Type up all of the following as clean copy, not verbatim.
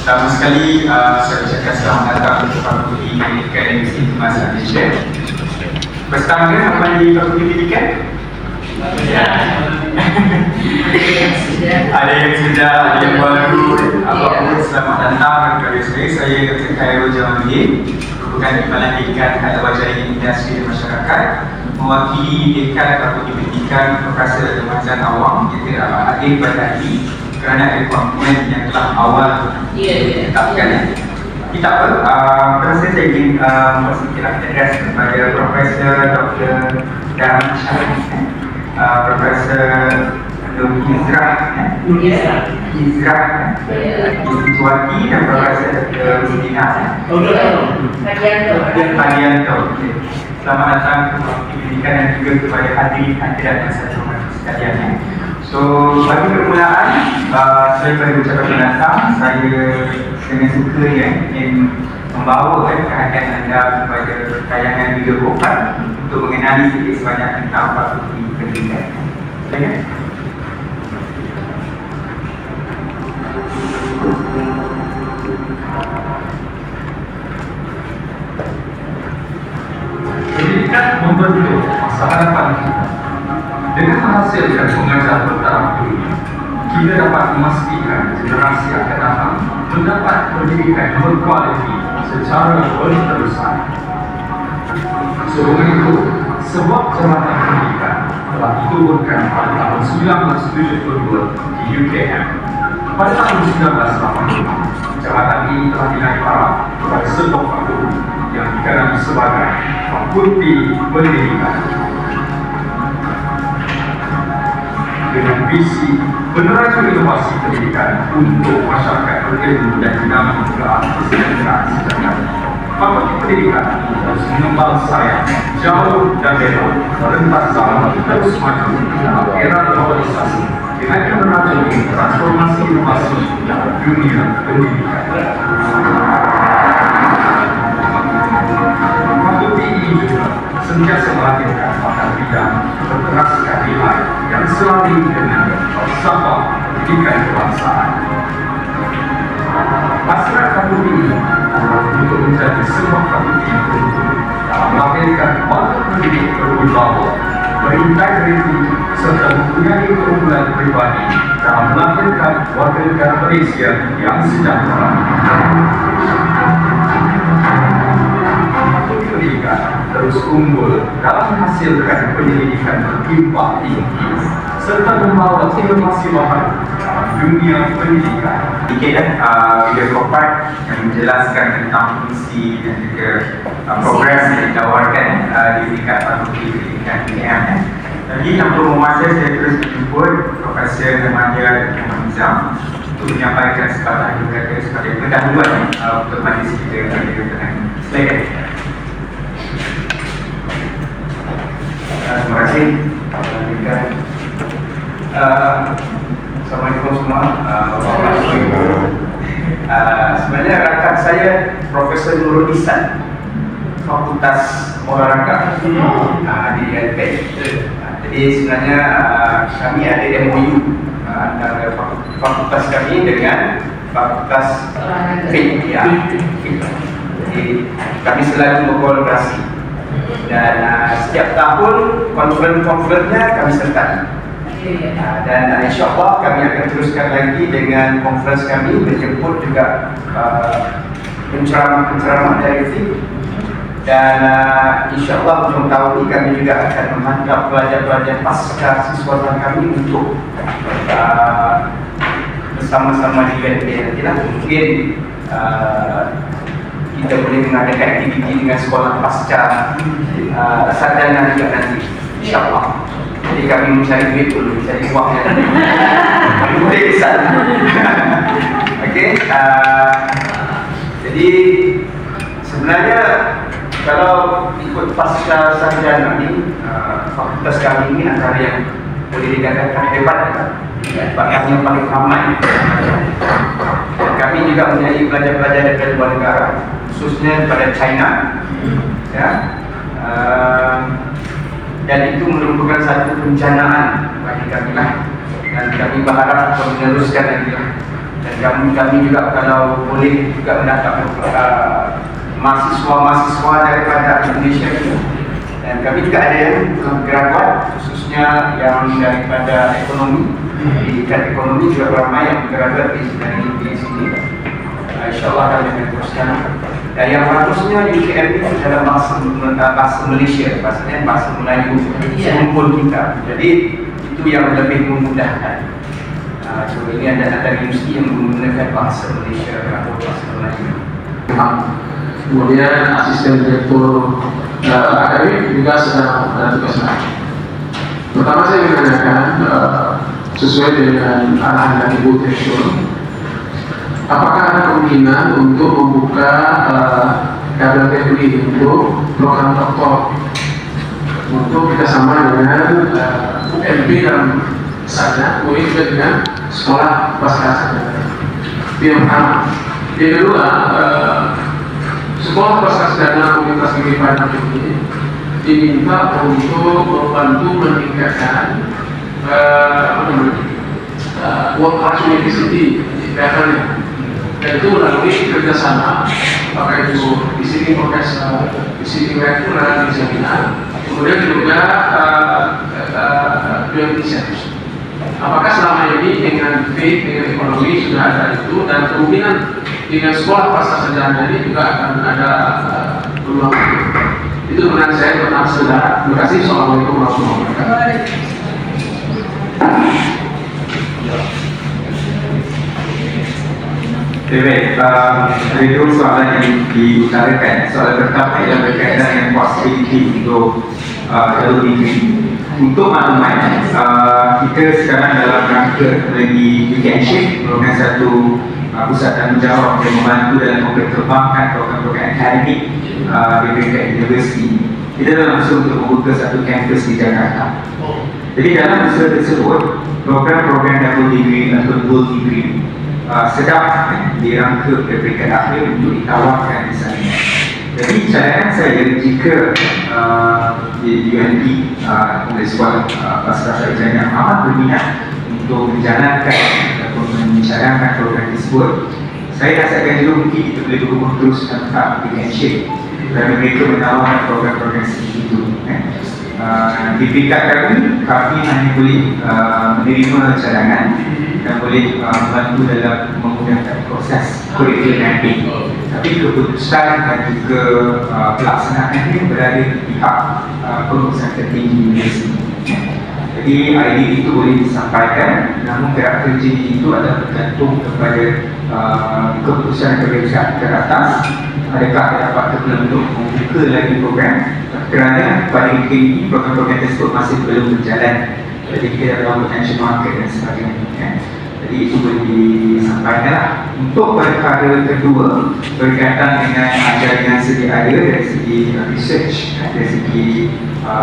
Pertama sekali, saya ucapkan selamat datang ke Fakulti Pendidikan Universiti Bahasa Malaysia. Pertama, apa di Fakulti Pendidikan? Ada yang sudah, ada yang baru. Apapun, selamat datang kepada saya. Saya Dr. Khairul Jamaluddin, merupakan Kepala Dekan Atau Jaringan Industri dan Masyarakat, mewakili Dekan Fakulti Pendidikan Profesor Ramadan Awang, iaitu Adil Bardali, kerana ada komponen yang telah awal ditetapkan. Kita apa? Saya ingin membuat sedikit adres kepada Profesor Dr. Darman Syarif, Profesor Izrah Iswati dan Profesor Dr. Rudina Hadianto. Selamat datang ke Fakulti Pendidikan dan juga kepada hadirat yang saya hormati sekalian. So, bagi permulaan, saya pada ucapan pendatang, saya dengan suka ingin membawa perhatian anda kepada tayangan video Kopat untuk mengenali sedikit sebanyak tentang Fakulti Pendidikan. Jadi, pendidikan membentuk masa hadapan kita. Dengan menghasilkan pengajar bertaraf dunia, kita dapat memastikan generasi akan datang mendapat pendidikan berkualiti secara berterusan. Sebelum itu, sebuah jabatan pendidikan telah diturunkan pada tahun 1972 di UKM. Pada tahun 1985, jabatan ini telah dinaik taraf kepada sebuah fakulti yang dikenali sebagai Fakulti Pendidikan, dengan visi meneraju inovasi pendidikan untuk masyarakat berilmu dan dinamik kesejahteraan sejahtera. Fakulti Pendidikan terus mengembang sayap jauh dan lebar merentas zaman terus maju dalam era globalisasi dengan meneraju transformasi inovasi dalam dunia pendidikan. Fakulti ini juga sentiasa melahirkan pakar bidang berterasi keadilan yang selalu dengan falsafah pendidikan kebangsaan. Hasrat fakulti ini untuk menjadi sebuah fakulti yang beruntung dalam melahirkan wakil pendidik berwibawa, berintegriti serta mempunyai keunggulan pribadi dalam melahirkan warga negara Malaysia yang sejahtera. Fakulti Pendidikan terus unggul dalam menghasilkan penyelidikan berlimpah tinggi serta membawa inovasi baru dalam dunia pendidikan. Sedikit video Kopat yang menjelaskan tentang fungsi dan juga progres yang ditawarkan di tingkat Fakulti Pendidikan UKM. Jadi tanpa memuasai, saya terus menjemput Profesor Ramadan Awang untuk menyampaikan sepatah kata sebagai pendahuluan untuk majlis kita pada petang. Silakan. Terima kasih. Assalamualaikum semua. Sebenarnya rakan saya Profesor Nurul Ihsan, Fakultas Olahraga di LPH. Jadi sebenarnya kami ada MOU antara fakultas kami dengan Fakultas FIK. Jadi kami selalu berkolaborasi dan setiap tahun konferen-konferennya kami sertai. Dan insyaAllah kami akan teruskan lagi dengan konferensi kami, menjemput juga penceramah dari FIK. Dan insyaAllah hujung tahun ini kami juga akan menghantar pelajar-pelajar pasca siswa kami untuk bersama-sama di UNB nanti lah. Mungkin kita boleh mengadakan aktiviti dengan sekolah pasca sarjana juga nanti, insyaAllah. Jadi kami mencari duit dulu, mencari uangnya. Kami boleh kesan. Okey. Jadi sebenarnya kalau ikut pasca sarjana ini, fakultas kami ini antara yang boleh dikatakan hebat, bahkan yang paling ramai. Dan kami juga mempunyai pelajar-pelajar dari luar negara, khususnya pada China, ya. Dan itu merupakan satu pencanaan bagi kami lah, dan kami berharap untuk meneruskan lagi lah. Dan kami juga kalau boleh juga mendatang mahasiswa-mahasiswa daripada Indonesia ini. Dan kami juga ada yang graduat, khususnya yang daripada ekonomi. Di tingkat ekonomi juga ramai yang graduat dari sini. InsyaAllah kami akan teruskan. Dan yang bagusnya UKM ini adalah bahasa Malaysia, bahasa Melayu sekumpul kita. Jadi itu yang lebih memudahkan. So ini ada universiti yang menggunakan bahasa Malaysia atau bahasa Melayu. Kemudian asisten direktur akademik juga sedang tugas lain. Pertama saya menanyakan sesuai dengan arahan dari Ibu Direktur, apakah ada kemungkinan untuk membuka KBLTPI untuk program doktor untuk kerjasama dengan UMP dalam misalnya, UI juga dengan sekolah pasca sarjana. Itu yang pertama. Yang kedua, sekolah pasca sarjana Universitas Negeri Padang ini diminta untuk membantu meningkatkan world-class university levelnya, dan itu melalui kerjasama, apakah itu visiting professor, visiting lecturer di seminar, kemudian juga research. Apakah selama ini dengan faith, dengan ekonomi sudah ada itu, dan kemungkinan dengan sekolah pasca sarjana ini juga akan ada peluang. Itu menurut saya pertama saudara. Terima kasih. Assalamualaikum warahmatullahi wabarakatuh. Baik, ada dua soalan yang diutarakan. Soalan pertama ialah berkaitan dengan possibility untuk jalur degree. Untuk maklumat, kita sekarang dalam rangka lagi internship merupakan satu pusat tanggungjawab yang membantu dalam memperkembangkan program-program akademik di peringkat universiti. Kita dalam usaha untuk membuka satu kampus di Jakarta. Jadi dalam usaha tersebut, program-program double degree atau dual degree sedang dirangka ke peringkat akhir untuk ditawarkan di sana. Jadi cadangan saya jika di UNP Universitas Pasca Sarjana amat berminat untuk menjalankan ataupun mencadangkan program tersebut, saya rasakan juga mungkin kita boleh berhubung terus tentang internship kerana mereka menawarkan program-program seperti itu. Di peringkat kami hanya boleh menerima cadangan dan boleh membantu dalam memudahkan proses curriculum mapping. Tapi keputusan dan juga pelaksanaan ini berada di pihak pengurusan tertinggi universiti. Jadi idea itu boleh disampaikan, namun gerak kerja itu adalah bergantung kepada keputusan kerja teratas. Adakah dapat terpenuhi untuk membuka lagi program, kerana pada ketika ini program-program tersebut masih belum berjalan. Jadi kita dalam potential market dan sebagainya. Jadi itu boleh disampaikan. Untuk perkara kedua berkaitan dengan jaringan sedia ada dari segi research, dari segi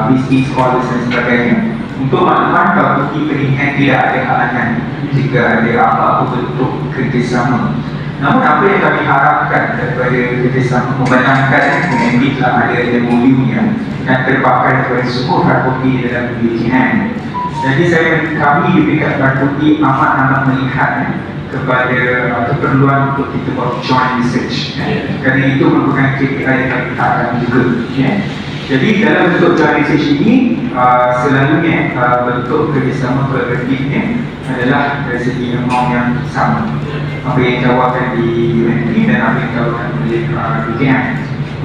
business scholars dan sebagainya. Untuk maklumat, kalau bukti pendidikan tidak ada halangan jika ada apa-apa bentuk kerjasama. Namun apa yang kami harapkan daripada kerjasama membenarkan UMP telah ada MOU-nya dan terpakai daripada semua fakulti dalam pendidikan. Jadi kami di peringkat fakulti amat melihat kepada keperluan untuk kita buat joint research. Kerana itu merupakan KPI yang kami harapkan juga. Jadi dalam bentuk joint research ini selalunya bentuk kerjasama kolaboratifnya adalah dari segi amount yang sama. Apa yang ditawarkan di UNP dan apa yang ditawarkan oleh UKM.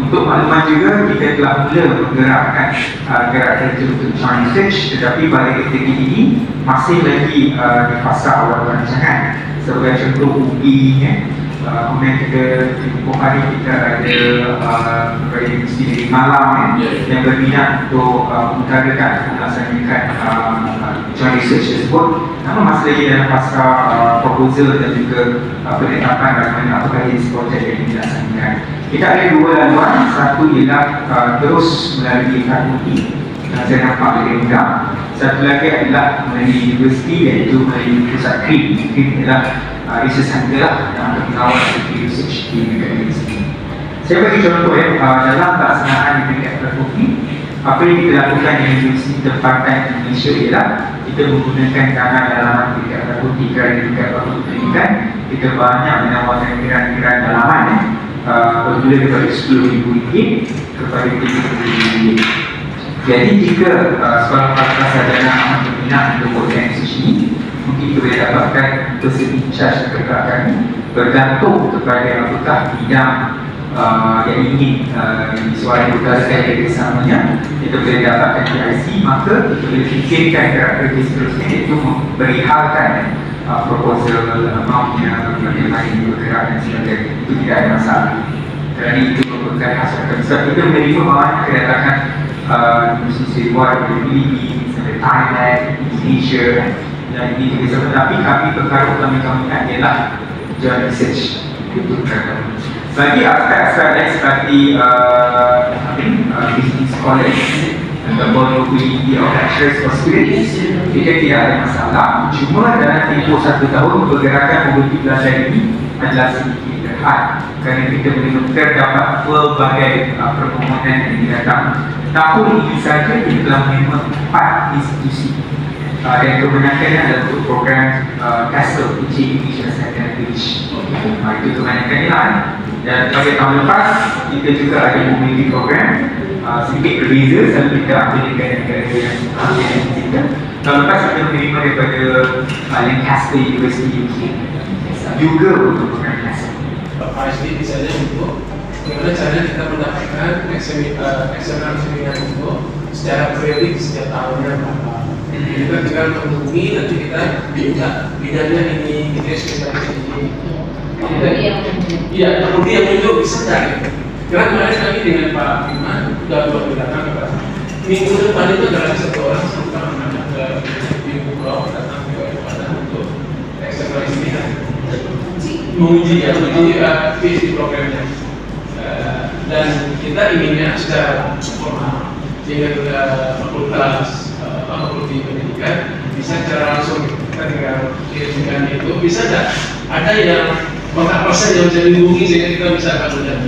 Untuk makluman juga, kita telah mula menggerakkan gerak kerja untuk joint research, tetapi pada ketika ini masih lagi di fasa awal perancangan. Sebagai contoh UI, kemudian kita di tempoh hari kita ada universiti di Malang yang berminat untuk mengutarakan melaksanakan joint research tersebut. Namun masih lagi dalam fasa proposal dan juga penetapan bagaimana apakah jenis projek yang dilaksanakan. Kita ada dua laluan, satu ialah terus melalui fakulti yang saya nampak lebih mudah. Satu lagi adalah melalui universiti, iaitu melalui pusat KRIM. KRIM adalah research center yang akan mengawal research di negara universiti. Saya bagi contoh dalam pelaksanaan di peringkat fakulti, apa yang kita lakukan di Universiti Tempatan Indonesia ialah kita menggunakan dana dalaman tingkat fakulti kerana tingkat fakulti pendidikan, kita banyak menawarkan kiran-kiran dalaman bermula daripada RM10,000 kepada RM30,000. Jadi jika sekolah pasca sarjana amat berminat untuk organisasi ini, mungkin kita boleh dapatkan persegi charge dekat kami bergantung kepada apakah bidang yang ingin disuai utarakan kerjasamanya. Kita boleh dapatkan PIC, maka kita boleh fikirkan kerja seterusnya, iaitu memberihalkan proposal amountnya, bagaimana bergerak dan sebagainya. Itu tidak ada masalah kerana itu merupakan hasil kami. Sebab kita menerima banyak kedatangan universiti luar dari Filipina, sampai Thailand, Indonesia dan Indonesia, tetapi kami perkara utama kami adalah joint research. Itu perkara. Bagi aspek-aspek lain seperti business college ataupun kuliah of lecturers for students, kita tidak ada masalah. Cuma dalam tempoh 1 tahun pergerakan mobiliti belajar ini adalah sedikit terhad kerana kita boleh terdapat pelbagai permohonan yang datang. Tahun ini saja kita telah menerima 4 institusi dan kebanyakan adalah untuk program CASTLE, Teaching English as a Second Language. Itu kebanyakannya lah. Dan pada tahun lepas kita juga ada mobility program sedikit berbeza, selalu kita ambil negara-negara yang kita. Tahun lepas kita menerima daripada Lancaster University UK juga untuk program CASTLE. PhD di sana untuk bagaimana cara kita mendapatkan eksamen seminar itu secara periodik setiap tahunnya berapa. Kita tinggal menghubungi, nanti kita bidangnya ini, kita spesialis ini. Iya, kemudian yang muncul bisa cari. Karena kemarin kami dengan Pak Firman sudah berbicara kepada minggu depan itu adalah satu orang sampai mana ke Minggu Pulau datang ke Padang untuk eksamen seminar. Menguji PhD programnya. Dan kita inginnya secara formal sehingga fakultas fakulti pendidikan bisa secara langsung kita tinggal kirimkan itu. Bisa tidak ada yang kontak person yang bisa dihubungi sehingga kita bisa akan mudah.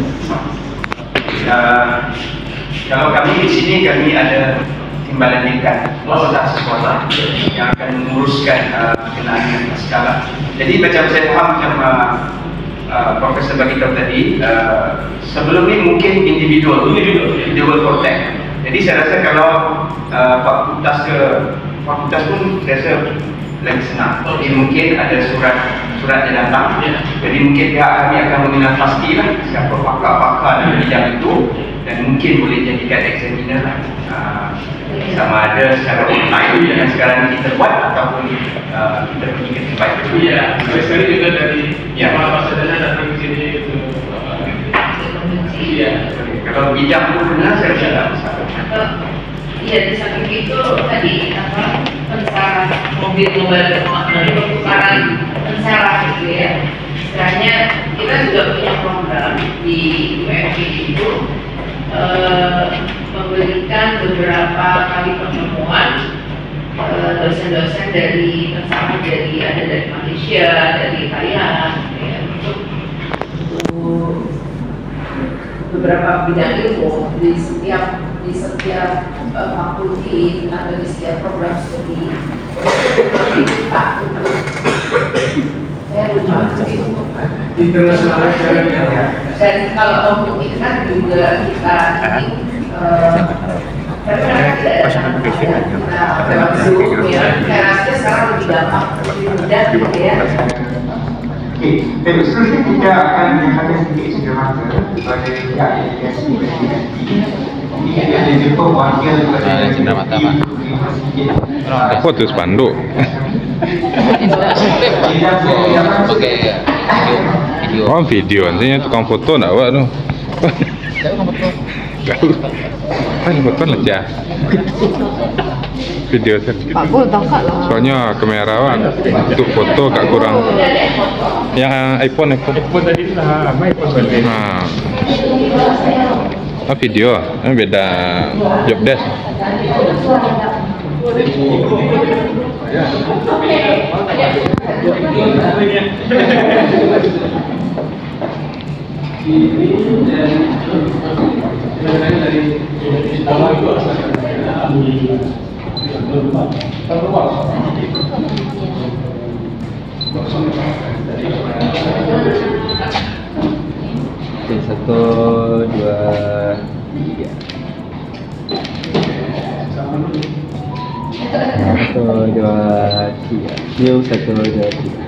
Kalau kami di sini kami ada timbalan tingkat fakultas sekolah yang akan menguruskan berkenaan dengan skala. Jadi macam saya faham macam Profesor bagi tahu tadi, sebelum ini mungkin individual contact. Jadi saya rasa kalau fakultas pun saya rasa lebih senang. Jadi mungkin ada surat yang datang. Jadi mungkin pihak kami akan mengenal pastilah siapa pakar-pakar dalam bidang itu dan mungkin boleh jadikan examiner lah. Sama ada secara online yang sekarang kita buat ataupun kita pergi ke tempat itu. Iya, sekali juga dari apa saja datang ke sini itu. Iya. Kalau bidang itu benar saya tidak masalah. Iya, di samping itu tadi pensara mobil global dari pertukaran pensara gitu ya. Istilahnya kita juga punya program di UMG itu memberikan beberapa kali pertemuan dosen-dosen dari pensara, jadi ada dari Malaysia, dari Thailand, ya, untuk beberapa bidang ilmu di setiap fakulti atau di setiap program studi. Saya lupa itu Internasional dan kalau untuk itu kan juga kita saya rasa sekarang lebih gampang, lebih mudah gitu ya. Okey, dan seterusnya kita akan melihatkan sedikit cerita kepada pihak delegasi ini ada jumpa wakil kepada cenderamata Pak. Apa tu spanduk? Pakai video. Oh video, nantinya tukang foto nak buat tu. Tukang foto. Kan foto aja. Video tu. Pak Bol tangkap lah. Soalnya kamera kan untuk foto agak kurang. Yang iPhone tadi lah, iPhone tadi. Video, beda job desk. Dari Oke, 1, 2, 3. 1, 2, 3. Yuk, 1, 2, 3.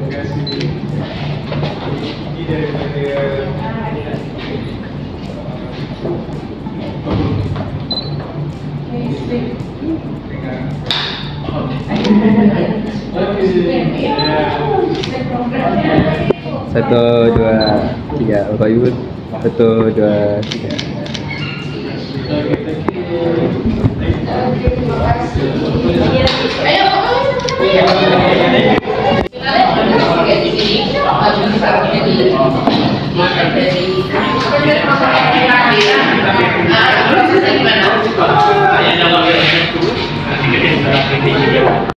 Satu, dua, tiga. Bapak Ibu. 1, 2, 3. Gimana?